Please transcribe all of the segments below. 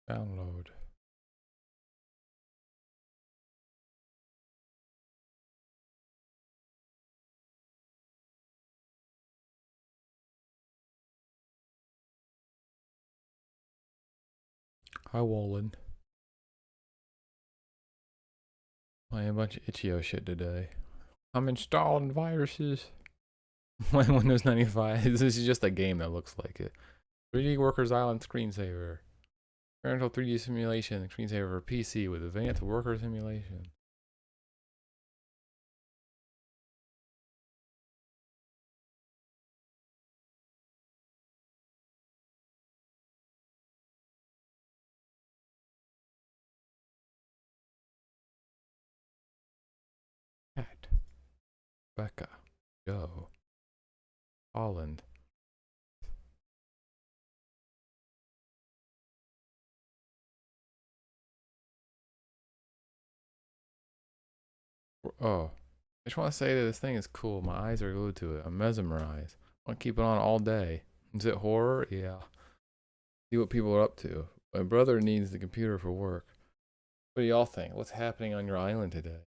Download. Hi, Wolin. Playing a bunch of itch.io shit today. I'm installing viruses. My Windows 95. This is just a game that looks like it. 3D Workers Island screensaver. Parental 3D simulation screensaver for PC with advanced worker simulation. Cat. Becca. Joe. Holland. Oh. I just want to say that this thing is cool. My eyes are glued to it. I'm mesmerized. I want to keep it on all day. Is it horror? Yeah. See what people are up to. My brother needs the computer for work. What do y'all think? What's happening on your island today?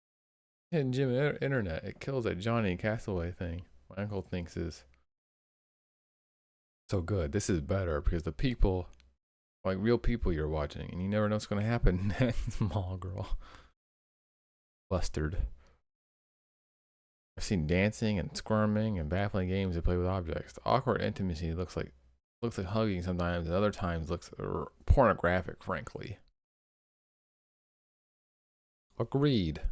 Hidden Gym Internet. It kills that Johnny Castaway thing. My uncle thinks is so good. This is better because the people, like real people you're watching, and you never know what's going to happen next. Small girl. Flustered. I've seen dancing and squirming and baffling games that play with objects. The awkward intimacy looks like hugging sometimes, and other times looks pornographic, frankly. Agreed.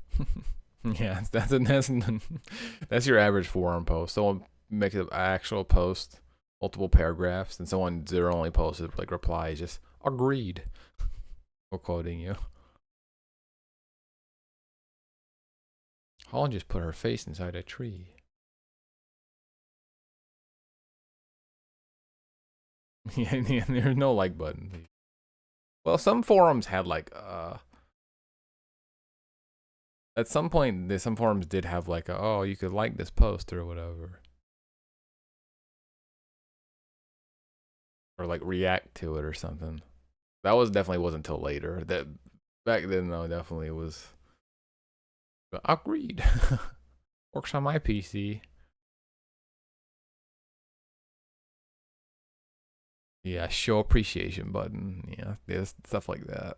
Yeah, that's your average forum post. Someone makes an actual post, multiple paragraphs, and someone their only posted like reply just agreed. Or quoting you. Holland just put her face inside a tree. Yeah, there's no like button. Well, some forums had like at some point some forums did have like oh you could like this post or whatever. Or like react to it or something. That was definitely wasn't until later. That back then though definitely was agreed. Works on my PC. Yeah, show appreciation button. Yeah, there's stuff like that.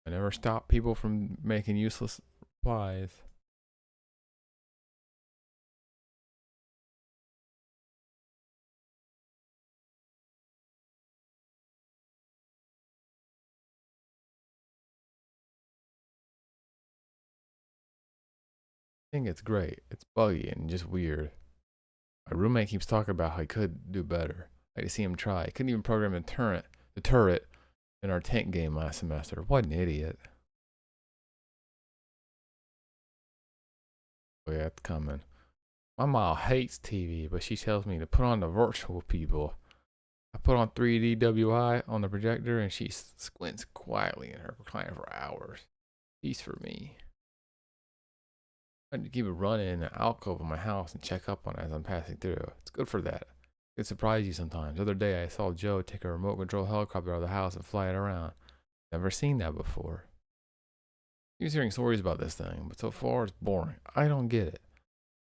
I never stop people from making useless replies. I think it's great. It's buggy and just weird. My roommate keeps talking about how he could do better. I like to see him try. He couldn't even program the turret in our tank game last semester. What an idiot. Oh yeah, it's coming. My mom hates TV, but she tells me to put on the virtual people. I put on 3D WI on the projector and she squints quietly in her recliner for hours. Peace for me. I need to keep it running in the alcove of my house and check up on it as I'm passing through. It's good for that. It surprises you sometimes. The other day I saw Joe take a remote control helicopter out of the house and fly it around. Never seen that before. He was hearing stories about this thing, but so far it's boring. I don't get it.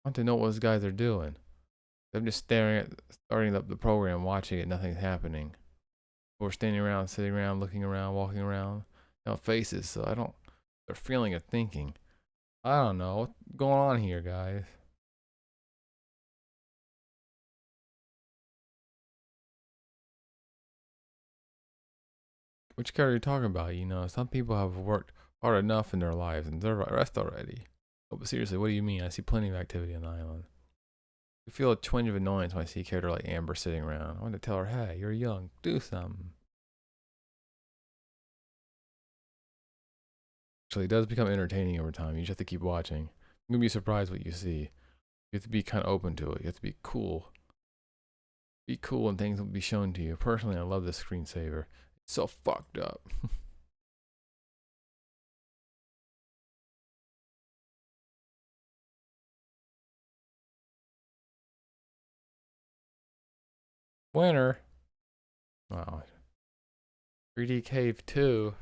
I want to know what those guys are doing. I'm just starting up the program, watching it, nothing's happening. We're standing around, sitting around, looking around, walking around. No faces, so I don't. They're feeling or thinking. I don't know what's going on here, guys. Which character are you talking about? You know, some people have worked hard enough in their lives and deserve a rest already. Oh, but seriously, what do you mean? I see plenty of activity on the island. I feel a twinge of annoyance when I see a character like Amber sitting around. I want to tell her, hey, you're young, do something. Actually, it does become entertaining over time. You just have to keep watching. You're gonna be surprised what you see. You have to be kind of open to it. You have to be cool. Be cool and things will be shown to you. Personally, I love this screensaver. It's so fucked up. Winner. Wow. 3D Cave 2.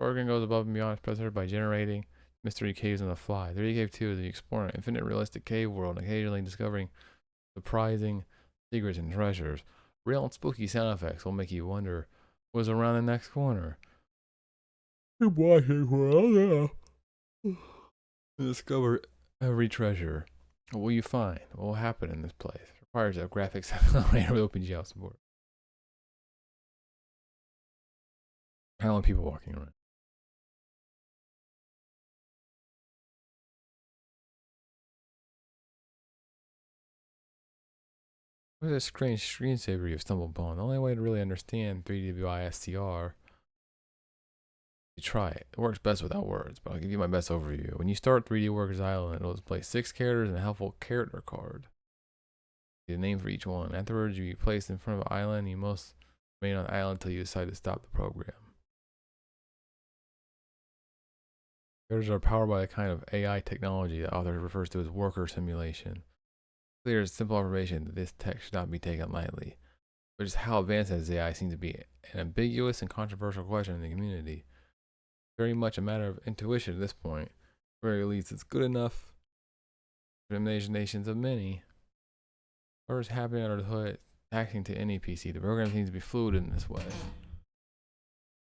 Oregon goes above and beyond its predecessor by generating mystery caves on the fly. 3D Cave 2 is the explorer an infinite realistic cave world, occasionally discovering surprising secrets and treasures. Real and spooky sound effects will make you wonder what's around the next corner. Discover every treasure. What will you find? What will happen in this place? It requires a graphics accelerator with OpenGL support. How long people walking around? What is a strange screensaver you've stumbled upon? The only way to really understand 3DWI SCR, you try it. It works best without words, but I'll give you my best overview. When you start 3D Workers Island, it'll display 6 characters and a helpful character card. The name for each one. Afterwards, you be placed in front of an island. You must remain on the island until you decide to stop the program. Characters are powered by a kind of AI technology that author refers to as worker simulation. Clear simple observation that this text should not be taken lightly, but just how advanced as AI seems to be an ambiguous and controversial question in the community. Very much a matter of intuition at this point. At the very least, it's good enough for the imaginations of many. What is happening under the hood, acting to any PC? The program seems to be fluid in this way.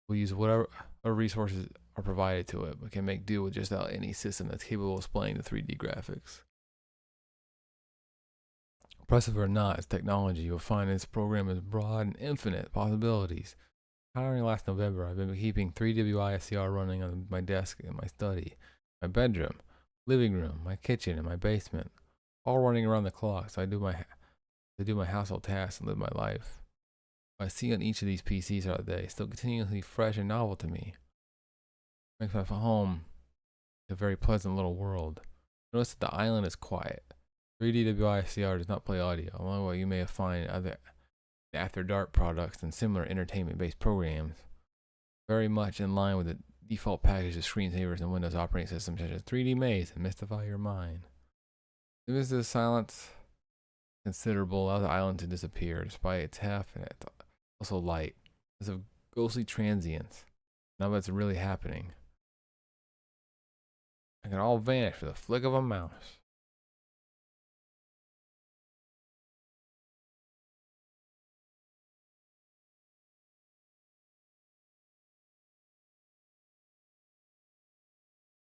We'll use whatever resources are provided to it, but can make do with just about any system that's capable of displaying the 3D graphics. Impressive or not, as technology, you'll find this program is broad and infinite possibilities. Hiring last November, I've been keeping 3DWI SCR running on my desk in my study, my bedroom, living room, my kitchen, and my basement, all running around the clock. So I do my household tasks and live my life. What I see on each of these PCs throughout the day is still continuously fresh and novel to me. It makes my home a very pleasant little world. Notice that the island is quiet. 3DWI SCR does not play audio, along with what you may find in other After Dark products and similar entertainment-based programs. Very much in line with the default package of screensavers and Windows operating systems such as 3D Maze and Mystify Your Mind. The midst of the silence considerable, allows the island to disappear despite its heft and it's also light. It's of ghostly transience. Now that's really happening. It can all vanish with a flick of a mouse.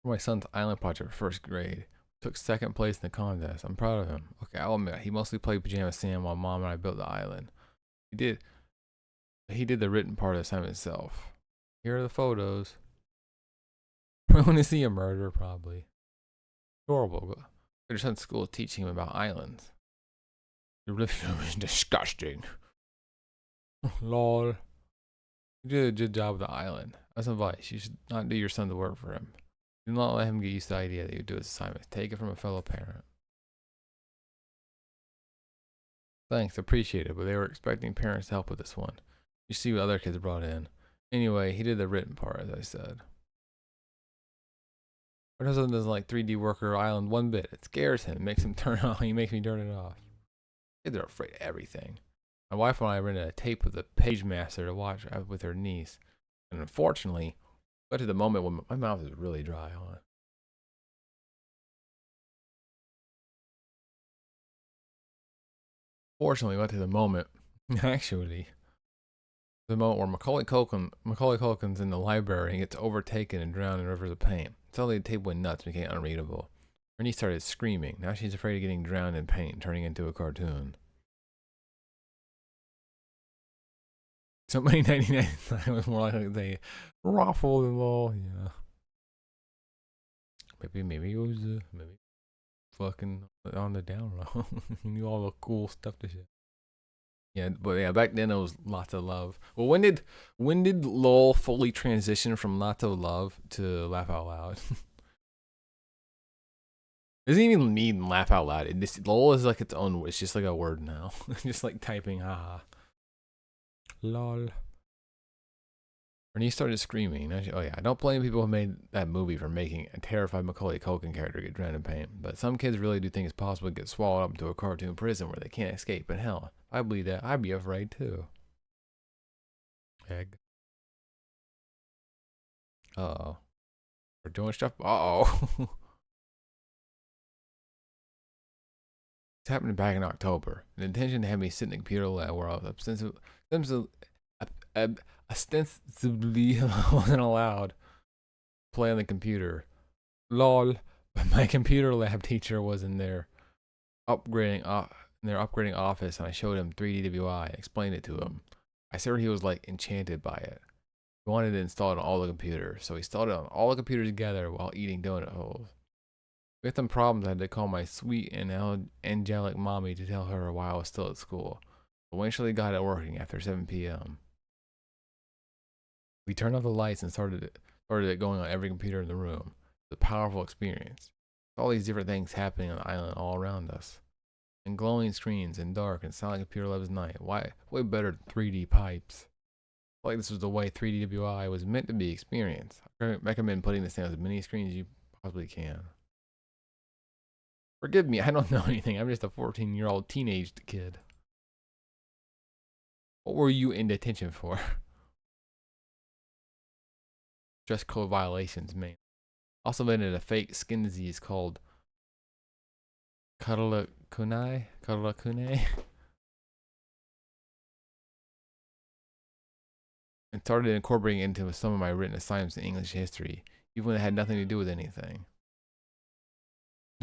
For my son's island project for first grade, took second place in the contest. I'm proud of him. Okay, I'll admit, he mostly played Pajama Sam while Mom and I built the island. He did the written part of the assignment itself. Here are the photos. I want to see a murder, probably. Horrible. Your son's school is teaching him about islands. Your living room is disgusting. Lol. You did a good job with the island. That's advice. You should not do your son's work for him. Do not let him get used to the idea that you do his assignments. Take it from a fellow parent. Thanks, appreciate it, but they were expecting parents to help with this one. You see what other kids brought in. Anyway, he did the written part, as I said. My husband doesn't like 3D Worker Island one bit. It scares him. It makes him turn on. He makes me turn it off. Kids are afraid of everything. My wife and I rented a tape of the Page Master to watch with her niece. And unfortunately, got to the moment when my mouth is really dry on. Fortunately, got to the moment, actually, the moment where Macaulay Culkin's in the library and gets overtaken and drowned in rivers of pain. Suddenly the tape went nuts and became unreadable. Her niece started screaming. Now she's afraid of getting drowned in pain, turning into a cartoon. Somebody in 1999 was more likely to say, raffle than lol, yeah. Maybe it was, maybe fucking on the down low. He knew all the cool stuff to shit. Yeah, but yeah, back then it was lots of love. Well, when did LOL fully transition from lots of love to laugh out loud? It doesn't even mean laugh out loud. LOL is like its own. It's just like a word now. Just like typing, haha. Lol. Bernice started screaming. Oh yeah, I don't blame people who made that movie for making a terrified Macaulay Culkin character get drowned in pain. But some kids really do think it's possible to get swallowed up into a cartoon prison where they can't escape. And hell, if I believe that, I'd be afraid too. Egg. Uh-oh. We're doing stuff. Uh-oh. It's happening back in October. The intention had me sit in the computer lab where I was ostensibly wasn't allowed to play on the computer. Lol. But my computer lab teacher was in there upgrading office, and I showed him 3DWI and explained it to him. I said he was like enchanted by it. He wanted to install it on all the computers, so he installed it on all the computers together while eating donut holes. With some problems, I had to call my sweet and angelic mommy to tell her why I was still at school. Eventually got it working after 7 p.m. We turned off the lights and started it going on every computer in the room. It was a powerful experience. All these different things happening on the island all around us. And glowing screens and dark and silent computer labs at night. Way better than 3D pipes. I feel like this was the way 3DWI was meant to be experienced. I recommend putting this down as many screens as you possibly can. Forgive me, I don't know anything. I'm just a 14-year-old teenage kid. What were you in detention for? Dress code violations, man. Also invented a fake skin disease called Katalakune. And started incorporating it into some of my written assignments in English history, even when it had nothing to do with anything.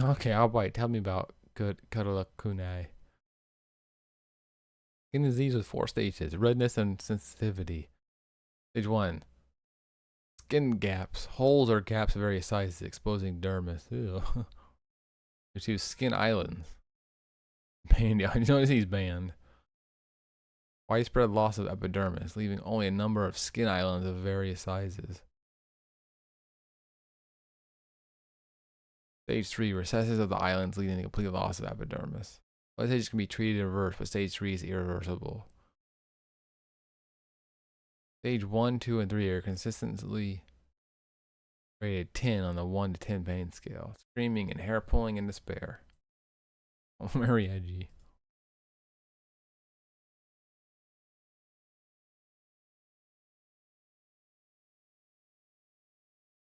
Okay, I'll bite. Tell me about Katalakune. Skin disease with 4 stages: redness and sensitivity. Stage 1. Skin gaps. Holes or gaps of various sizes exposing dermis. Ew. Stage 2. Skin islands. Banned. Yeah, I notice he's banned. Widespread loss of epidermis, leaving only a number of skin islands of various sizes. Stage 3. Recesses of the islands leading to complete loss of epidermis. Both stages can be treated in reverse, but stage 3 is irreversible. Stage 1, 2, and 3 are consistently rated 10 on the 1 to 10 pain scale. Screaming and hair pulling in despair. Oh, very edgy.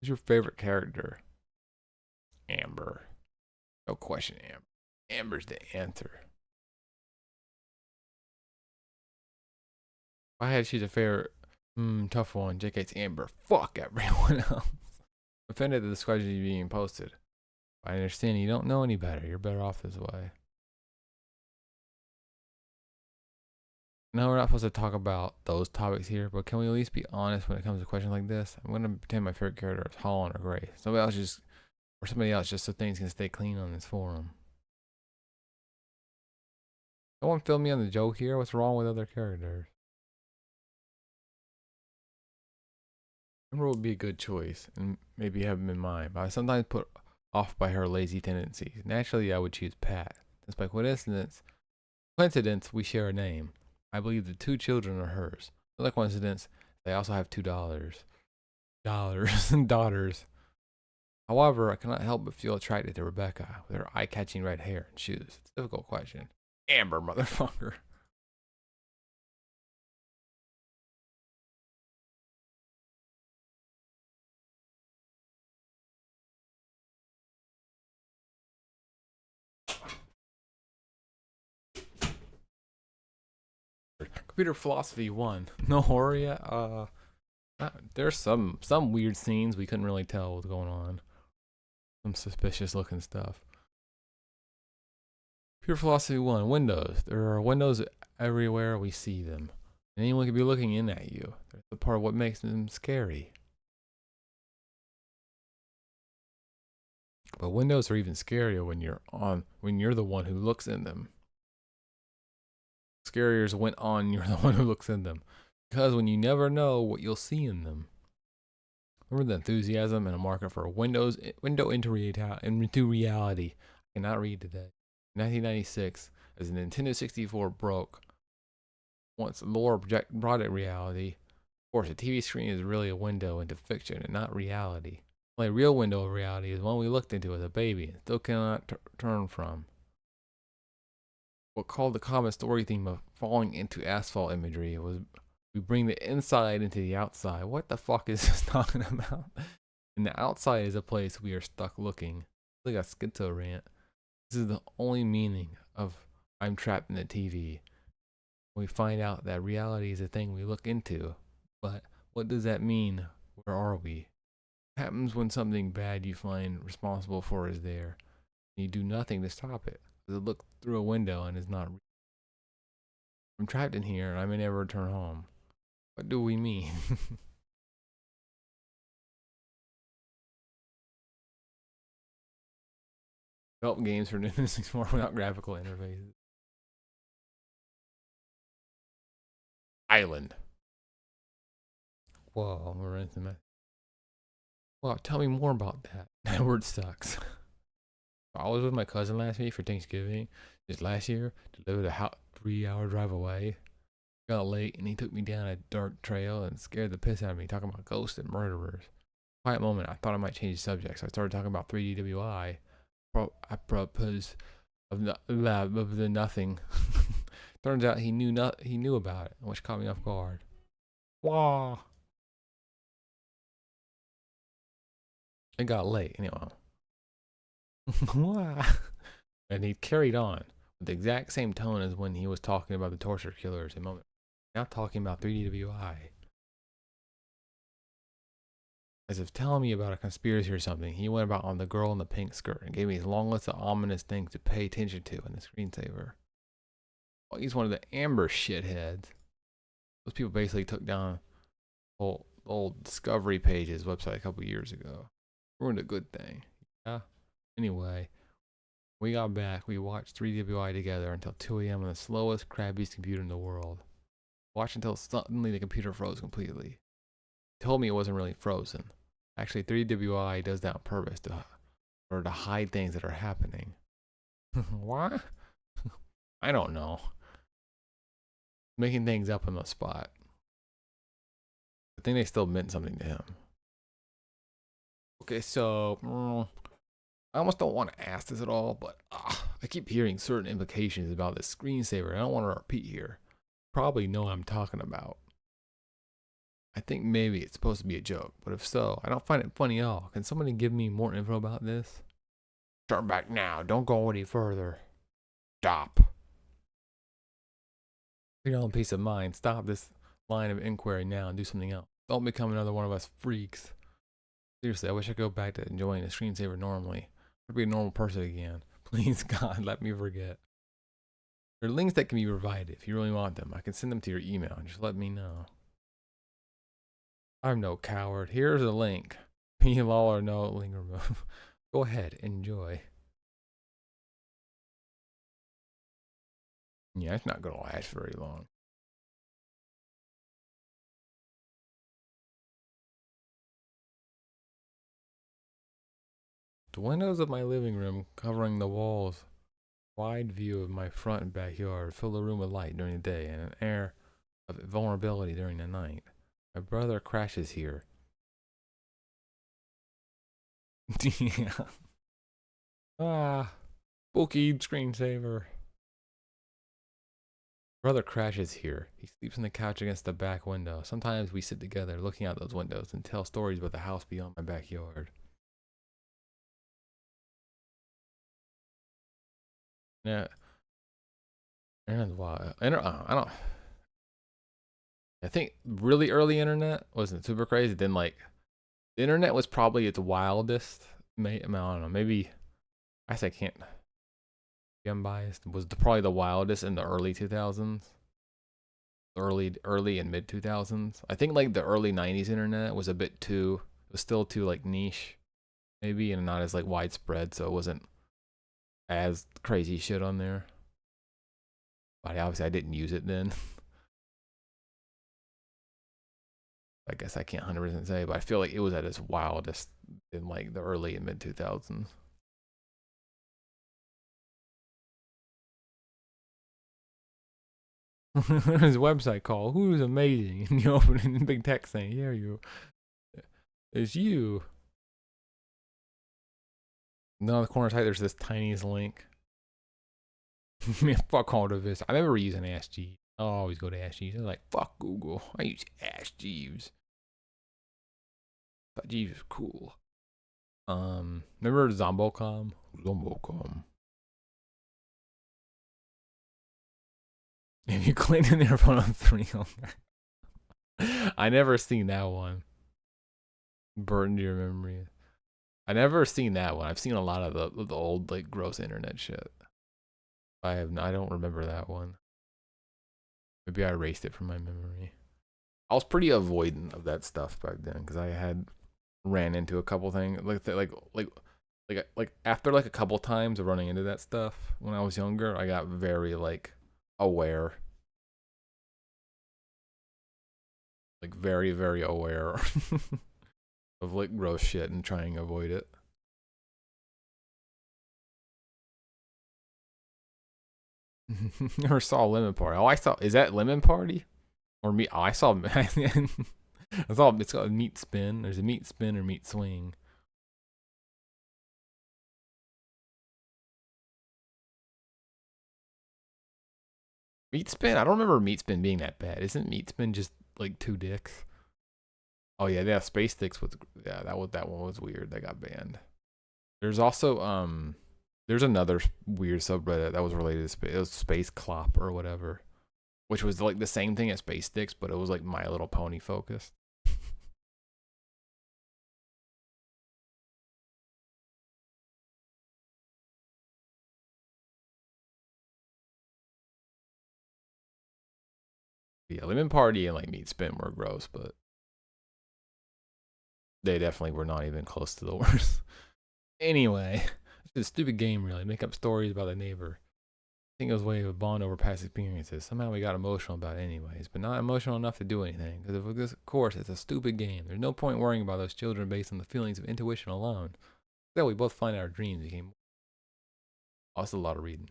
Who's your favorite character? Amber. No question, Amber. Amber's the answer. I had she's a favorite. Tough one. JK's Amber. Fuck everyone else. Offended that this question is being posted. I understand you don't know any better. You're better off this way. No, we're not supposed to talk about those topics here, but can we at least be honest when it comes to questions like this? I'm gonna pretend my favorite character is Holland or Grace. Somebody else just so things can stay clean on this forum. No one fill me on the joke here. What's wrong with other characters? Amber would be a good choice, and maybe have him in mind, but I sometimes put off by her lazy tendencies. Naturally, I would choose Pat. Since by coincidence, we share a name. I believe the 2 children are hers. Another coincidence, they also have $2. Daughters. However, I cannot help but feel attracted to Rebecca with her eye-catching red hair and shoes. It's a difficult question. Amber, motherfucker. Computer Philosophy 1. No horror yet? There's some weird scenes we couldn't really tell what's going on. Some suspicious looking stuff. Pure Philosophy 1. Windows. There are windows everywhere we see them. And anyone could be looking in at you. That's the part of what makes them scary. But windows are even scarier when you're the one who looks in them. Scarier is when you're the one who looks in them. Because when you never know what you'll see in them. Remember the enthusiasm and a market for a window into reality. I cannot read today. 1996, as the Nintendo 64 broke. Once lore brought it reality, course, a TV screen is really a window into fiction and not reality. The only real window of reality is one we looked into as a baby and still cannot turn from. What called the common story theme of falling into asphalt imagery was we bring the inside into the outside. What the fuck is this talking about? And the outside is a place we are stuck looking. It's like a schizo rant. This is the only meaning of I'm trapped in the TV. We find out that reality is a thing we look into. But what does that mean? Where are we? What happens when something bad you find responsible for is there? And you do nothing to stop it. Does it look through a window and is not real? I'm trapped in here and I may never return home. What do we mean? Develop games for Nintendo 64 without graphical interfaces. Island. Whoa, we're in some. Well, tell me more about that. That word sucks. I was with my cousin last week for Thanksgiving. Just last year, to live a 3-hour drive away. Got late and he took me down a dark trail and scared the piss out of me, talking about ghosts and murderers. Quiet moment, I thought I might change the subject, so I started talking about 3DWI. Apropos of the nothing. Turns out he knew about it, which caught me off guard. Wah. It got late, anyway. And he carried on with the exact same tone as when he was talking about the torture killers a moment. Now talking about 3DWI. As if telling me about a conspiracy or something, he went about on the girl in the pink skirt and gave me his long list of ominous things to pay attention to in the screensaver. Oh, he's one of the Amber shitheads. Those people basically took down old Discovery Pages website a couple years ago. Ruined a good thing. Yeah. Anyway, we got back. We watched 3WI together until 2 a.m. on the slowest, crappiest computer in the world. Watched until suddenly the computer froze completely. He told me it wasn't really frozen. Actually, 3WI does that on purpose to hide things that are happening. What? I don't know. Making things up on the spot. I think they still meant something to him. Okay, so I almost don't want to ask this at all, but I keep hearing certain implications about this screensaver. I don't want to repeat here. Probably know what I'm talking about. I think maybe it's supposed to be a joke, but if so, I don't find it funny at all. Can somebody give me more info about this? Start back now. Don't go any further. Stop. For your own peace of mind, stop this line of inquiry now and do something else. Don't become another one of us freaks. Seriously, I wish I could go back to enjoying the screensaver normally. I'd be a normal person again. Please, God, let me forget. There are links that can be provided if you really want them. I can send them to your email and just let me know. I'm no coward. Here's a link. Me lol or no link remove. Go ahead, enjoy. Yeah, it's not gonna last very long. The windows of my living room covering the walls, wide view of my front and backyard, fill the room with light during the day and an air of vulnerability during the night. My brother crashes here. Yeah. Spooky screensaver. Brother crashes here. He sleeps on the couch against the back window. Sometimes we sit together looking out those windows and tell stories about the house beyond my backyard. Yeah. And why? I don't. I think really early internet wasn't super crazy. Then like the internet was probably its wildest. I don't know. Maybe I guess I can't be unbiased. Was probably the wildest in the early 2000s. Early and mid 2000s. I think like the early 90s internet was a bit too. It was still too like niche, maybe, and not as like widespread. So it wasn't as crazy shit on there. But obviously I didn't use it then. I guess I can't 100% say, but I feel like it was at its wildest in like the early and mid 2000s. His website called "Who's Amazing," and you open it in big text saying, "Yeah, you, it's you." And then on the corner side, there's this tiniest link. Man, fuck all of this. I remember using Ask Jeeves. I always go to Ask Jeeves. I was like, fuck Google. I use Ask Jeeves. Thought Jeeves was cool. Remember Zombocom? Zombocom. If you clicked in there for 3 on there. I never seen that one. Burned your memory. I never seen that one. I've seen a lot of the old like gross internet shit. I don't remember that one. Maybe I erased it from my memory. I was pretty avoidant of that stuff back then because I had ran into a couple things like after like a couple times of running into that stuff when I was younger, I got very like aware. Like very, very aware of like gross shit and trying to avoid it. Never saw Lemon Party. Oh, I saw. Is that Lemon Party? Or meat? Oh, I saw. I thought it's called Meat Spin. There's a Meat Spin or Meat Swing. Meat Spin. I don't remember Meat Spin being that bad. Isn't Meat Spin just like two dicks? Oh yeah, Space Sticks was that one was weird. That got banned. There's also there's another weird subreddit that was related to space. It was Space Clop or whatever, which was like the same thing as Space Sticks, but it was like My Little Pony focused. Yeah, Lemon Party and like Meat Spin were gross, but they definitely were not even close to the worst. Anyway, it's a stupid game, really. Make up stories about the neighbor. I think it was a way to bond over past experiences. Somehow we got emotional about it anyways, but not emotional enough to do anything. Because of course, it's a stupid game. There's no point worrying about those children based on the feelings of intuition alone. Still, we both find our dreams became. Also, a lot of reading.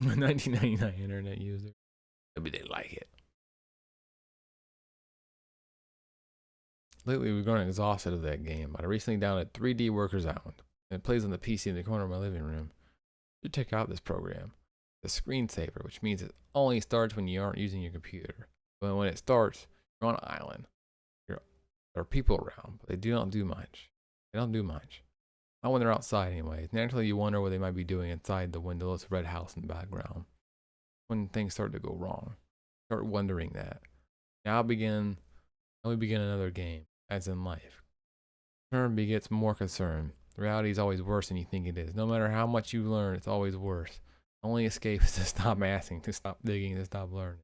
1999 internet user. Maybe they like it. Lately, we've grown exhausted of that game, but I recently downloaded 3D Workers Island. And it plays on the PC in the corner of my living room. You should check out this program. It's a screensaver, which means it only starts when you aren't using your computer. But when it starts, you're on an island. There are people around, but they do not do much. They don't do much. Not when they're outside, anyway. Naturally, you wonder what they might be doing inside the windowless red house in the background. When things start to go wrong, start wondering that. Now we begin another game, as in life. Concern begets more concern. The reality is always worse than you think it is. No matter how much you learn, it's always worse. The only escape is to stop asking, to stop digging, to stop learning.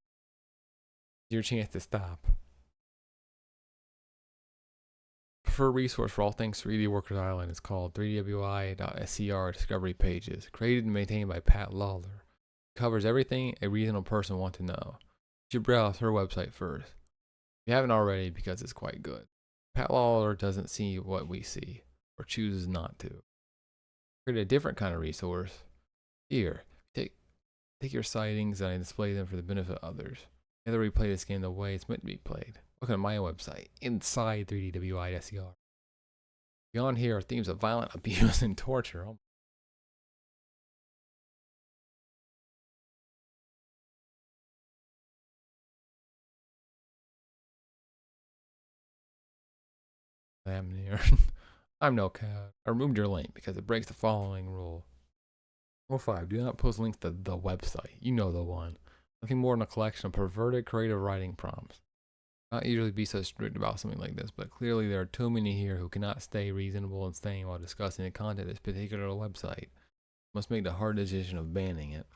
It's your chance to stop. Preferred resource for all things 3D Workers Island is called 3dwi.scr Discovery Pages, created and maintained by Pat Lawler. It covers everything a reasonable person wants to know. You should browse her website first. If you haven't already, because it's quite good. Pat Lawler doesn't see what we see, or chooses not to. Create a different kind of resource. Here, take your sightings and I display them for the benefit of others. Together we play this game the way it's meant to be played. Look at my website, inside 3dwi.scr. Beyond here are themes of violent abuse and torture. Oh. Damn near. I'm no coward. I removed your link because it breaks the following rule. Rule 5. Do not post links to the website. You know the one. Nothing more than a collection of perverted creative writing prompts. Not usually be so strict about something like this, but clearly there are too many here who cannot stay reasonable and sane while discussing the content of this particular website. Must make the hard decision of banning it.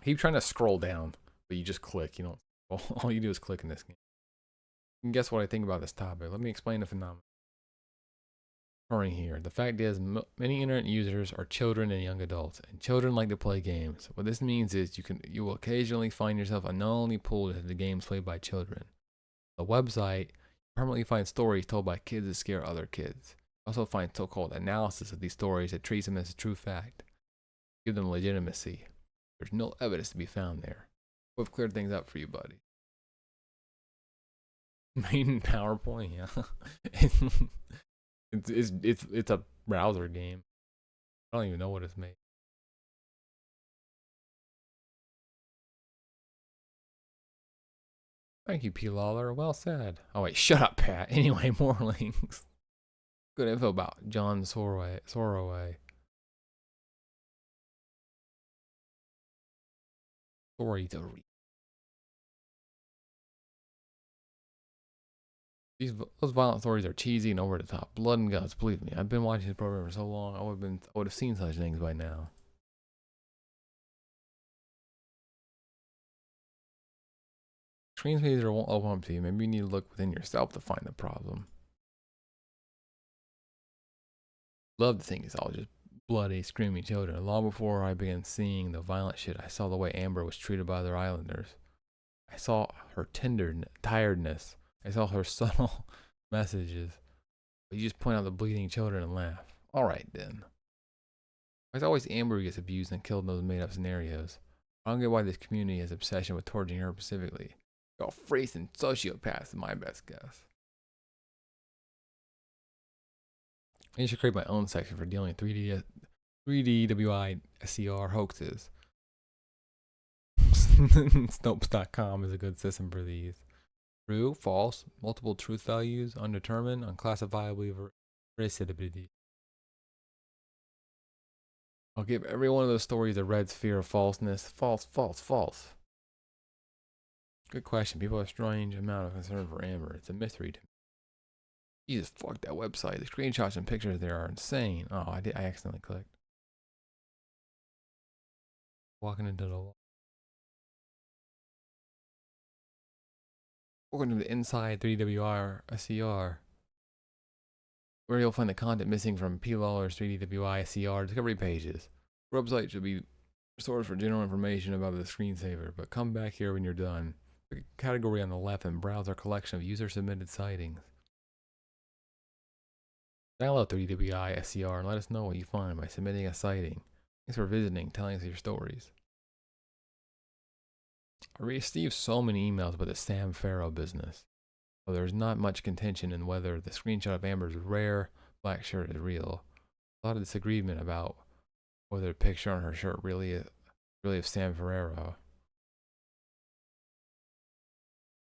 Keep trying to scroll down, but you just click. You know, all you do is click in this game. And guess what I think about this topic? Let me explain the phenomenon occurring here. The fact is, many internet users are children and young adults, and children like to play games. What this means is you will occasionally find yourself unknowingly pulled into the games played by children. The website permanently finds stories told by kids that scare other kids. Also find so-called analysis of these stories that treats them as a true fact, give them legitimacy. There's no evidence to be found there. We've cleared things up for you, buddy. Made in PowerPoint, yeah. It's a browser game. I don't even know what it's made. Thank you, P. Lawler. Well said. Oh wait, shut up, Pat. Anyway, more links. Good info about John Soroway. Story to read. Those violent stories are cheesy and over the top. Blood and guts, believe me. I've been watching this program for so long. I would have seen such things by now. Screensaver won't open up to you. Maybe you need to look within yourself to find the problem. Love to think it's all just bloody, screaming children. Long before I began seeing the violent shit, I saw the way Amber was treated by other islanders. I saw her tiredness. I saw her subtle messages. But you just point out the bleeding children and laugh. Alright then. It's always Amber who gets abused and killed in those made up scenarios. I don't get why this community has obsession with torturing her specifically. They're all freaks and sociopaths, is my best guess. I should create my own section for dealing with 3D WI SCR hoaxes. Snopes.com is a good system for these. True, false, multiple truth values, undetermined, unclassifiably veracity. I'll give every one of those stories a red sphere of falseness. False, false, false. Good question. People have a strange amount of concern for Amber. It's a mystery to me. Jesus, fuck that website. The screenshots and pictures there are insane. Oh, I accidentally clicked. Walking into the wall. Welcome to the Inside 3DWI SCR, where you'll find the content missing from P. Lawler's 3DWI SCR discovery pages. The website should be a source for general information about the screensaver, but come back here when you're done. Pick a category on the left and browse our collection of user-submitted sightings. Download 3DWI SCR and let us know what you find by submitting a sighting. Thanks for visiting, telling us your stories. I received so many emails about the Sam Farrow business. Well, there's not much contention in whether the screenshot of Amber's rare black shirt is real. A lot of disagreement about whether the picture on her shirt really of Sam Farrow.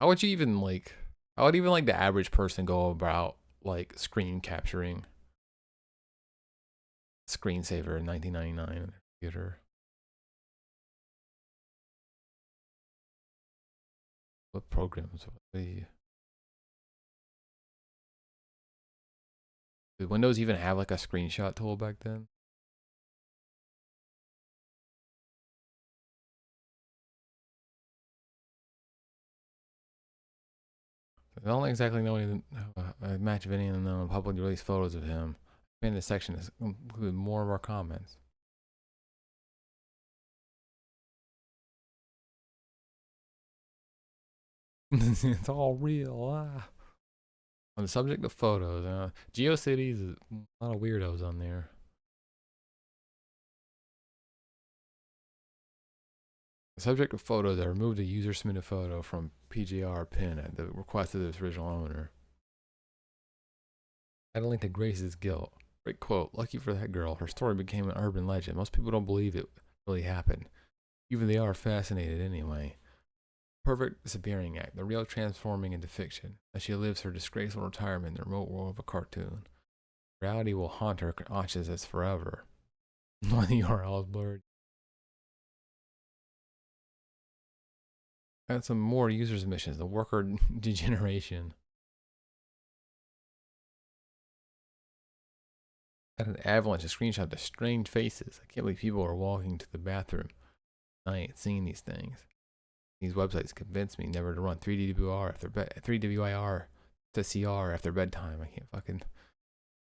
How would the average person go about like screen capturing screensaver in 1999 on their computer? What programs would they? Did Windows even have like a screenshot tool back then? I don't exactly know a match of any of the publicly released photos of him. In this section is include more of our comments. It's all real. Ah. On the subject of photos, GeoCities is a lot of weirdos on there. The subject of photos, I removed a user submitted photo from PJR pin at the request of its original owner. I had a link to Grace's guilt. Great quote. Lucky for that girl, her story became an urban legend. Most people don't believe it really happened. Even they are fascinated anyway. Perfect disappearing act, the real transforming into fiction, as she lives her disgraceful retirement in the remote world of a cartoon. Reality will haunt her consciousness forever. When the URL is blurred. Got some more user submissions. The worker degeneration. Had an avalanche of screenshots of strange faces. I can't believe people are walking to the bathroom at night seeing these things. These websites convince me never to run 3DWR after 3WIR to CR after bedtime. I can't fucking.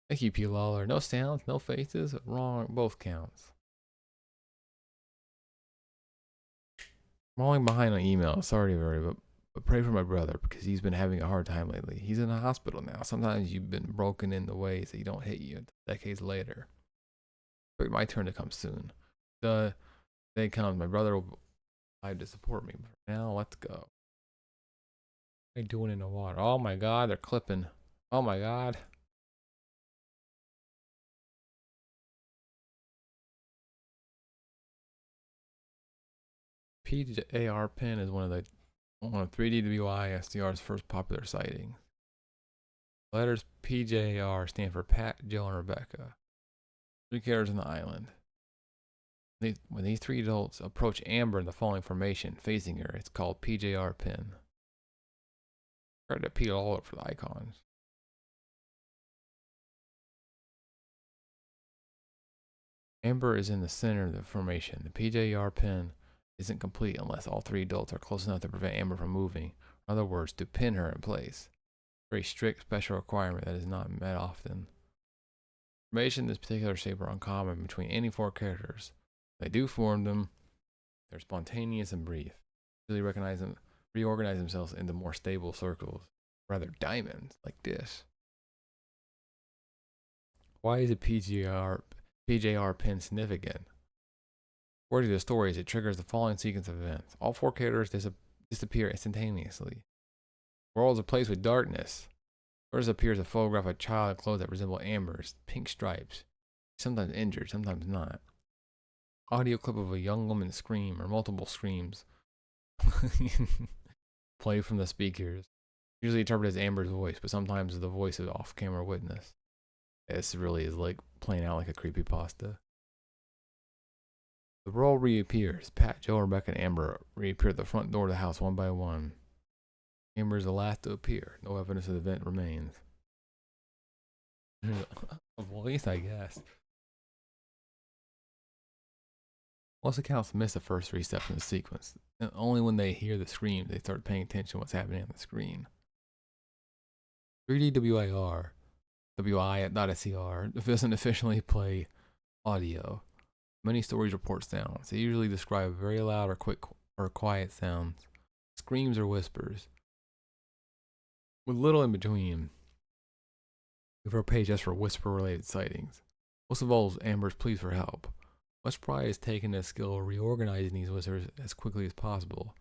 Thank you, P. Lawler. No sounds, no faces. Wrong, both counts. I'm falling behind on email. Sorry, but pray for my brother because he's been having a hard time lately. He's in a hospital now. Sometimes you've been broken in the ways that you don't hit you until decades later. But my turn to come soon. Day comes, my brother will decide to support me. But for now, let's go. What are they doing in the water? Oh my god, they're clipping. Oh my god. PJR Pin is one of 3DWI SDR's first popular sightings. The letters PJR stand for Pat, Joe, and Rebecca. 3 characters on the island. When these 3 adults approach Amber in the falling formation, facing her, it's called PJR Pin. Try to peel all up for the icons. Amber is in the center of the formation. The PJR Pin isn't complete unless all 3 adults are close enough to prevent Amber from moving. In other words, to pin her in place. Very strict special requirement that is not met often. Formation in this particular shape are uncommon between any 4 characters. They do form them. They're spontaneous and brief. Usually reorganize themselves into more stable circles, rather diamonds like this. Why is a PJR Pin significant? According to the stories, it triggers the following sequence of events. All 4 characters disappear instantaneously. The world is a place with darkness. First appears a photograph of a child in clothes that resemble Amber's, pink stripes. Sometimes injured, sometimes not. Audio clip of a young woman scream or multiple screams play from the speakers. Usually interpreted as Amber's voice, but sometimes the voice of off-camera witness. This really is like playing out like a creepypasta. The world reappears. Pat, Joe, Rebecca, and Amber reappear at the front door of the house one by one. Amber is the last to appear. No evidence of the event remains. A voice, I guess. Most accounts miss the first 3 steps in the sequence, and only when they hear the scream they start paying attention to what's happening on the screen. 3DWIR, WI.SCR doesn't officially play audio. Many stories report sounds. They usually describe very loud or quick or quiet sounds, screams or whispers, with little in between. If our page just for whisper-related sightings. Most of all, Amber's pleas for help. Much pride is taken in the skill of reorganizing these whispers as quickly as possible,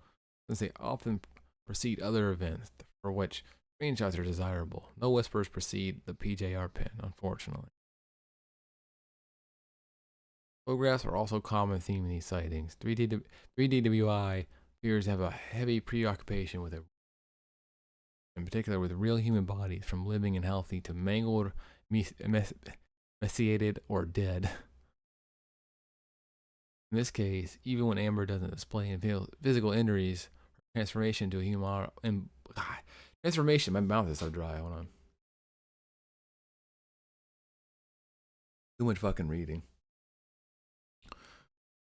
since they often precede other events for which screenshots are desirable. No whispers precede the PJR Pin, unfortunately. Photographs are also a common theme in these sightings. 3DWI appears to have a heavy preoccupation with it, in particular with real human bodies, from living and healthy to mangled, emaciated, or dead. In this case, even when Amber doesn't display physical injuries, her transformation to a human transformation. My mouth is so dry. Hold on. Too much fucking reading.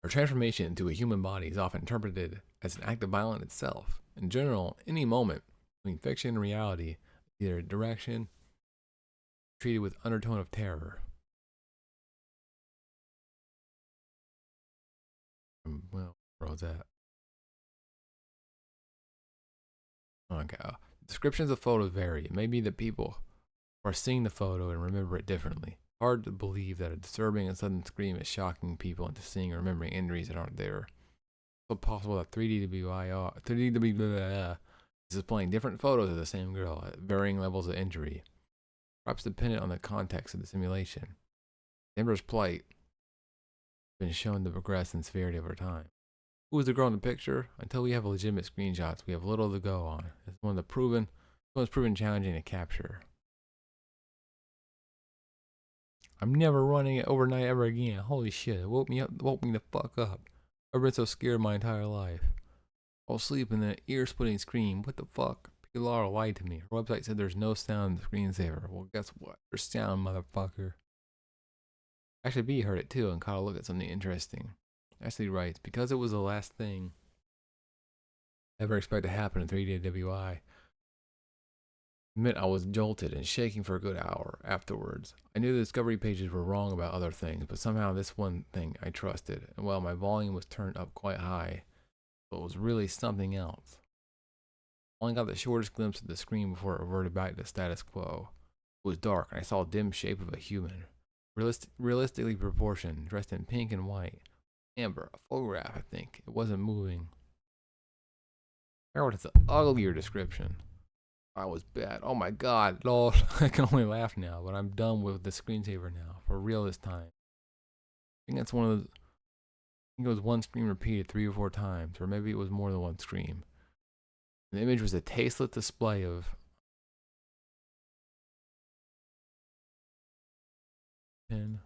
Her transformation into a human body is often interpreted as an act of violence itself. In general, any moment between fiction and reality, either direction, treated with undertone of terror. Well, where was that? Okay. Descriptions of photos vary. It may be that people are seeing the photo and remember it differently. Hard to believe that a disturbing and sudden scream is shocking people into seeing or remembering injuries that aren't there. It's possible that 3DWI is displaying different photos of the same girl at varying levels of injury, perhaps dependent on the context of the simulation. Amber's plight has been shown to progress in severity over time. Who is the girl in the picture? Until we have legitimate screenshots, we have little to go on. It's one that's proven challenging to capture. I'm never running it overnight ever again. Holy shit, it woke me the fuck up. I've been so scared my entire life. I was asleep and an ear-splitting scream. What the fuck? Pilar lied to me. Her website said there's no sound in the screensaver. Well, guess what? There's sound, motherfucker. Actually, B heard it too and caught a look at something interesting. Ashley writes, because it was the last thing I ever expected to happen in 3DWI. Admit I was jolted and shaking for a good hour afterwards. I knew the discovery pages were wrong about other things, but somehow this one thing I trusted, and well, my volume was turned up quite high, so it was really something else. I only got the shortest glimpse of the screen before it reverted back to the status quo. It was dark, and I saw a dim shape of a human, realistically proportioned, dressed in pink and white, Amber, a photograph, I think. It wasn't moving. I wrote it's an uglier description. I was bad. Oh my god, lol. I can only laugh now, but I'm done with the screensaver now. For real this time. I think that's one of the. I think it was one scream repeated 3 or 4 times, or maybe it was more than one scream. The image was a tasteless display of. Pin.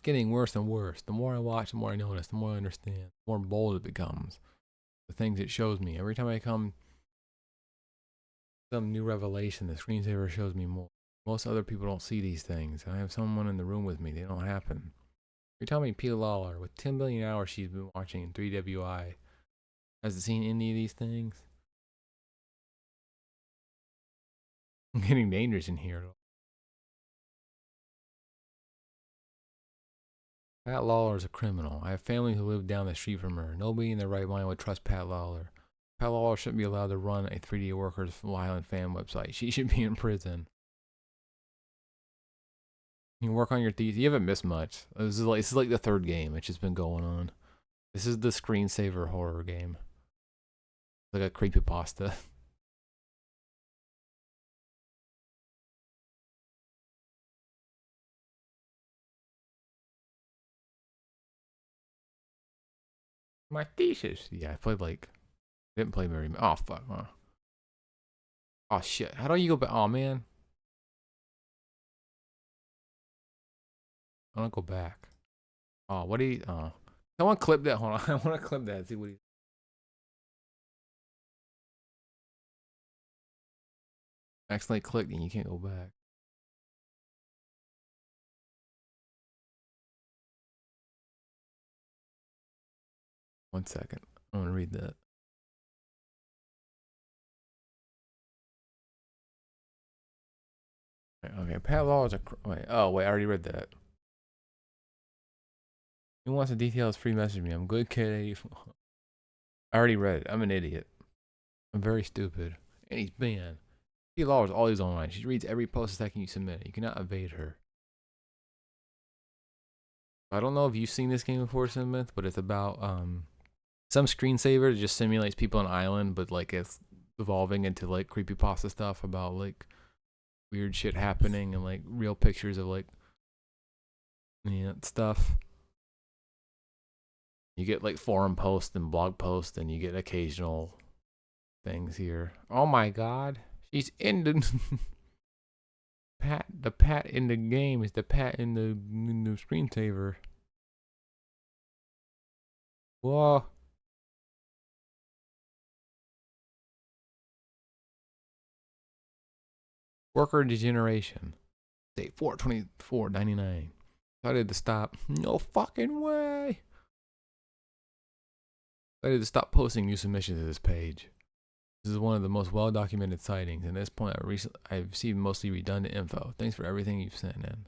Getting worse and worse. The more I watch, the more I notice, the more I understand, the more bold it becomes. The things it shows me. Every time I come some new revelation, the screensaver shows me more. Most other people don't see these things. I have someone in the room with me. They don't happen. You're telling me P. Lawler, with 10 billion hours she's been watching in 3WI, hasn't seen any of these things? I'm getting dangerous in here. Pat Lawler is a criminal. I have family who live down the street from her. Nobody in their right mind would trust Pat Lawler. Pat Lawler shouldn't be allowed to run a 3D Workers Violent fan website. She should be in prison. You can work on your thesis. You haven't missed much. This is like the third game. It's just been going on. This is the screensaver horror game. Like a creepypasta. My thesis. Yeah, I played like. Didn't play very much. Oh, fuck. Oh, shit. How do you go back? Oh, man. I don't go back. Oh, what do you. Oh. Someone clip that. Hold on. I want to clip that and see what he. Accidentally clicked and you can't go back. One second. I want to read that. Okay, Pat Law is a. Wait, oh, wait, I already read that. Who wants the details? Free message me. I'm good, kid 84. I already read it. I'm an idiot. I'm very stupid. And he's banned. P. Law is always online. She reads every post the second you submit it. You cannot evade her. I don't know if you've seen this game before, Simith, but it's about some screensaver that just simulates people on an island, but like it's evolving into like creepypasta stuff about like weird shit happening and like real pictures of like stuff. You get like forum posts and blog posts, and you get occasional things here. Oh my god, she's in the Pat. The Pat in the game is the Pat in the screensaver. Whoa. Worker degeneration. Date 4/24/99. Decided to stop. No fucking way. Decided to stop posting new submissions to this page. This is one of the most well-documented sightings. At this point, I've received mostly redundant info. Thanks for everything you've sent in.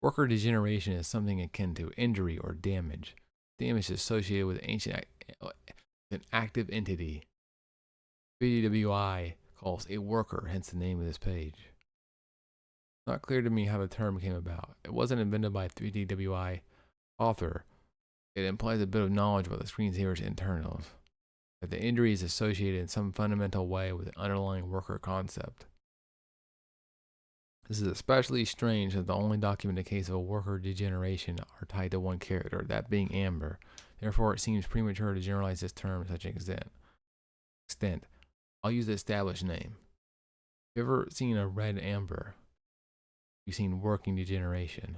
Worker degeneration is something akin to injury or damage. Damage is associated with an active entity. 3DWI calls a worker, hence the name of this page. It's not clear to me how the term came about. It wasn't invented by a 3DWI author. It implies a bit of knowledge about the screensaver's internals, that the injury is associated in some fundamental way with the underlying worker concept. This is especially strange that the only documented case of a worker degeneration are tied to one character, that being Amber. Therefore, it seems premature to generalize this term to such an extent. I'll use the established name. Have you ever seen a red amber? You've seen working degeneration.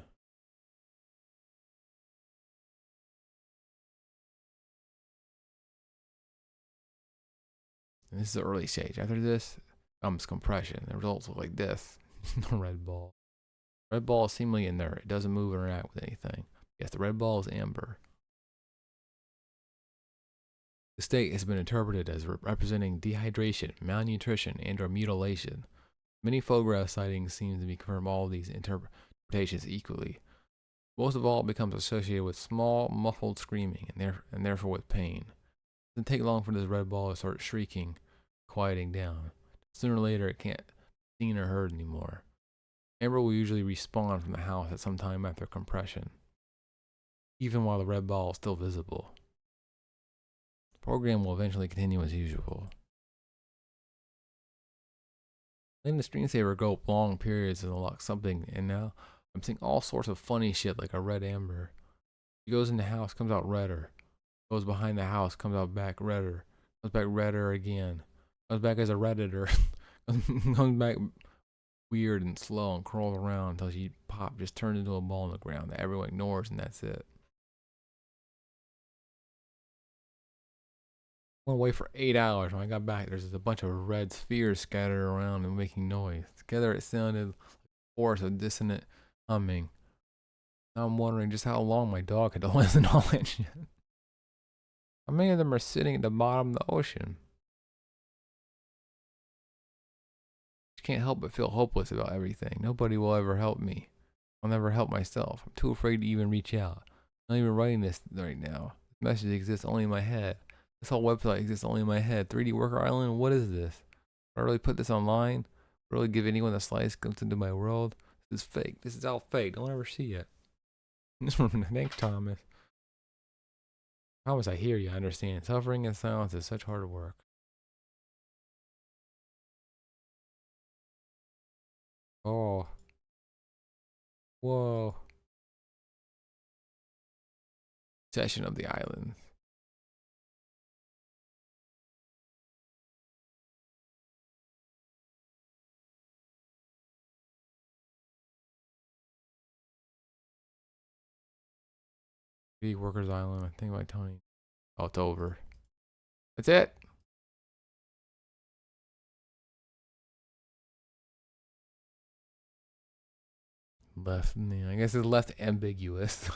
And this is the early stage. After this comes compression. The results look like this. The red ball. Red ball is seemingly inert. It doesn't move or interact with anything. Yes, the red ball is amber. The state has been interpreted as representing dehydration, malnutrition, and or mutilation. Many photograph sightings seem to be confirm all of these interpretations equally. Most of all, it becomes associated with small, muffled screaming and therefore with pain. It doesn't take long for this red ball to start shrieking, quieting down. Sooner or later, it can't seen or heard anymore. Amber will usually respawn from the house at some time after compression, even while the red ball is still visible. The program will eventually continue as usual. Letting the screensaver go up long periods and unlock something, and now I'm seeing all sorts of funny shit like a red amber. She goes in the house, comes out redder. Goes behind the house, comes out back redder. Goes back redder again. Goes back as a redditor. Comes back weird and slow and crawls around until she just turns into a ball on the ground that everyone ignores, and that's it. Went away for 8 hours. When I got back, there's just a bunch of red spheres scattered around and making noise. Together it sounded like a chorus of dissonant humming. Now I'm wondering just how long my dog had to listen to all that shit. How many of them are sitting at the bottom of the ocean? I can't help but feel hopeless about everything. Nobody will ever help me. I'll never help myself. I'm too afraid to even reach out. I'm not even writing this right now. This message exists only in my head. This whole website exists only in my head. 3D Worker Island, what is this? Would I really put this online? Would I really give anyone the slightest glimpse into my world? This is fake. This is all fake. Don't ever see it. Thanks, Thomas. Thomas, I hear you. I understand. Suffering in silence is such hard work. Oh. Whoa. Session of the island. The Workers Island. I think by Tony. Oh, it's over. That's it. Left. I guess it's left ambiguous.